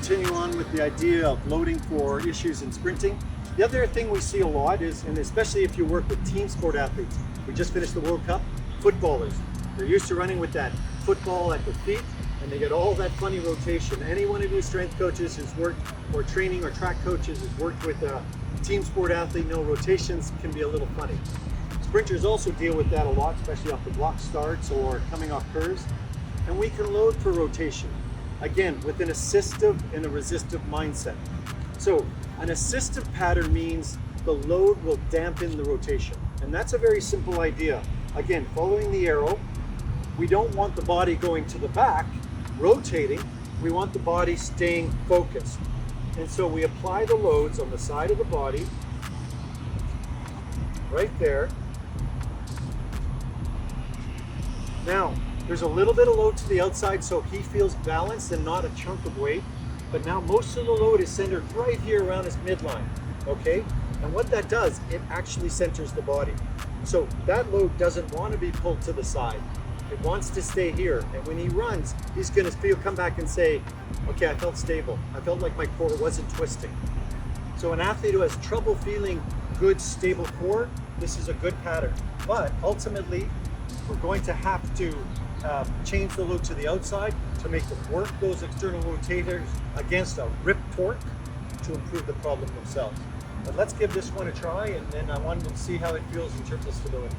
continue on with the idea of loading for issues in sprinting. The other thing we see a lot is, and especially if you work with team sport athletes, we just finished the World Cup, footballers. They're used to running with that football at their feet, and they get all that funny rotation. Any one of you strength coaches who's worked, or training or track coaches who's worked with a team sport athlete know rotations can be a little funny. Sprinters also deal with that a lot, especially off the block starts or coming off curves. And we can load for rotation, again, with an assistive and a resistive mindset. So an assistive pattern means the load will dampen the rotation. And that's a very simple idea. Again, following the arrow, we don't want the body going to the back, rotating. We want the body staying focused. And so we apply the loads on the side of the body, right there. Now, there's a little bit of load to the outside so he feels balanced and not a chunk of weight. But now most of the load is centered right here around his midline, okay? And what that does, it actually centers the body. So that load doesn't want to be pulled to the side. It wants to stay here. And when he runs, he's going to come back and say, okay, I felt stable. I felt like my core wasn't twisting. So an athlete who has trouble feeling good, stable core, this is a good pattern. But ultimately, we're going to have to change the load to the outside to make them work those external rotators against a rip torque to improve the problem themselves. But let's give this one a try, and then I wanted to see how it feels in terms of stability.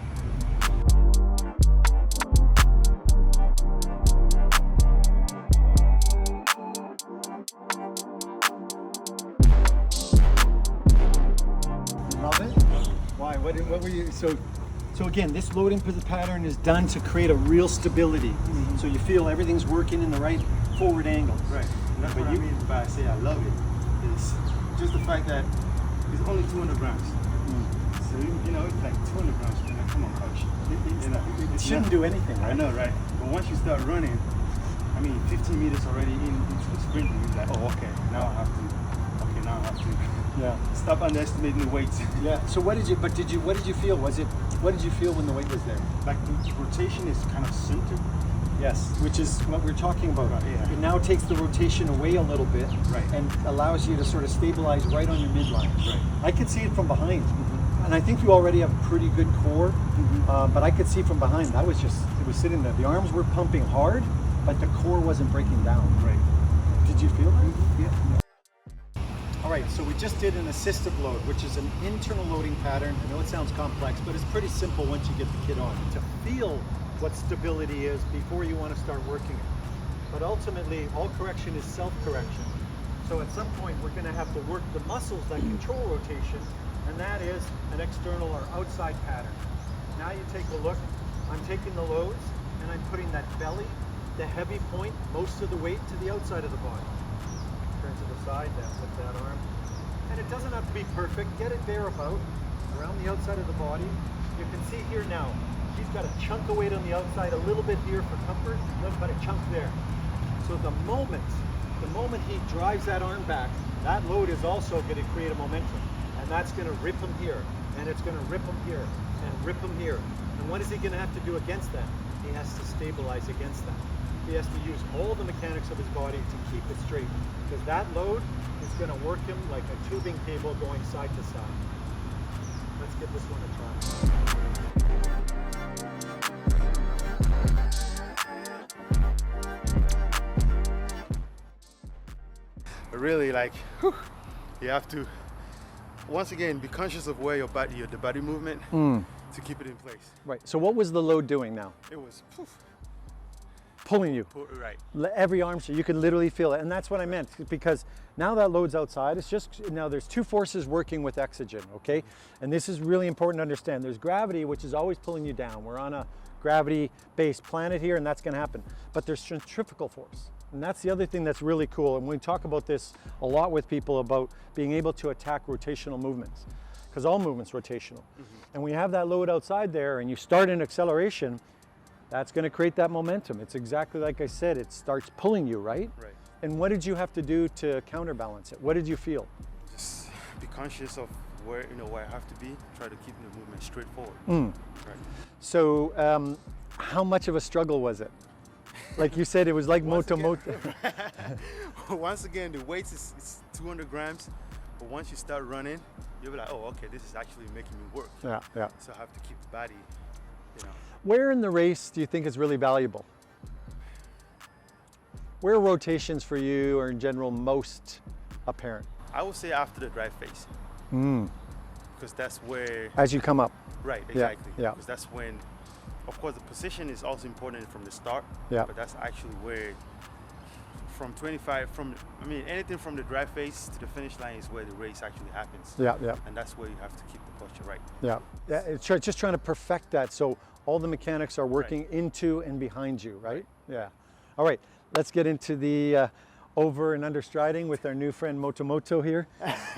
Love it? Why? What were you? So again, this loading pattern is done to create a real stability. Mm-hmm. So you feel everything's working in the right forward angle. Right. And that's what I mean by I say I love it. It's just the fact that it's only 200 grams. Mm. So, you know, it's like 200 grams. Like, come on, coach. It shouldn't do anything, right? I know, right? But once you start running, I mean, 15 meters already into the sprinting, you're like, oh, okay, now I have to. Yeah. Stop underestimating the weight. Yeah. So what did you feel? What did you feel when the weight was there? Like the rotation is kind of centered. Yes, which is what we're talking about. Right, yeah. It now takes the rotation away a little bit, right, and allows you to sort of stabilize right on your midline. Right. I could see it from behind, mm-hmm. And I think you already have a pretty good core, mm-hmm. But I could see from behind. It was sitting there. The arms were pumping hard, but the core wasn't breaking down. Right. Did you feel that? Mm-hmm. Yeah. All right, so we just did an assistive load, which is an internal loading pattern. I know it sounds complex, but it's pretty simple once you get the kid on. To feel what stability is before you want to start working it. But ultimately, all correction is self-correction. So at some point, we're going to have to work the muscles that control rotation, and that is an external or outside pattern. Now you take a look. I'm taking the loads, and I'm putting that belly, the heavy point, most of the weight to the outside of the body. Turn to the side, with that arm. And it doesn't have to be perfect. Get it there about, around the outside of the body. You can see here now, he's got a chunk of weight on the outside, a little bit here for comfort, but a chunk there. So the moment he drives that arm back, that load is also going to create a momentum. And that's going to rip him here, and it's going to rip him here, and rip him here. And what is he going to have to do against that? He has to stabilize against that. He has to use all the mechanics of his body to keep it straight, because that load is going to work him like a tubing cable going side to side. Let's give this one a try. Really, like, you have to, once again, be conscious of where the body movement to keep it in place. Right. So what was the load doing now? It was pulling you. Right. Every arm, you could literally feel it. And that's what I meant, because now that load's outside, it's just, now there's two forces working with exogen, okay? And this is really important to understand. There's gravity, which is always pulling you down. We're on a gravity-based planet here, and that's gonna happen. But there's centrifugal force. And that's the other thing that's really cool. And we talk about this a lot with people about being able to attack rotational movements, because all movements rotational. And when you have that load outside there and you start an acceleration, that's going to create that momentum. It's exactly like I said, it starts pulling you, right? Right. And what did you have to do to counterbalance it? What did you feel? Just be conscious of where I have to be, try to keep the movement straightforward. Right. So how much of a struggle was it? like you said, it was like moto. Once again, the weight is 200 grams, but once you start running, you'll be like, oh, okay, this is actually making me work. Yeah, yeah. So I have to keep the body, you know. Where in the race do you think is really valuable? Where are rotations for you, or in general, most apparent? I would say after the drive phase. Because that's where... As you come up. Right, exactly. Yeah. Because that's when, of course, the position is also important from the start. Yeah. But that's actually where, from 25, anything from the drive phase to the finish line is where the race actually happens. Yeah, yeah. And that's where you have to keep the posture right. Yeah, yeah. It's just trying to perfect that so all the mechanics are working into and behind you, right? Yeah. All right, let's get into the over and under striding with our new friend Moto here.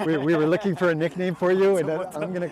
We were looking for a nickname for you, and I'm gonna.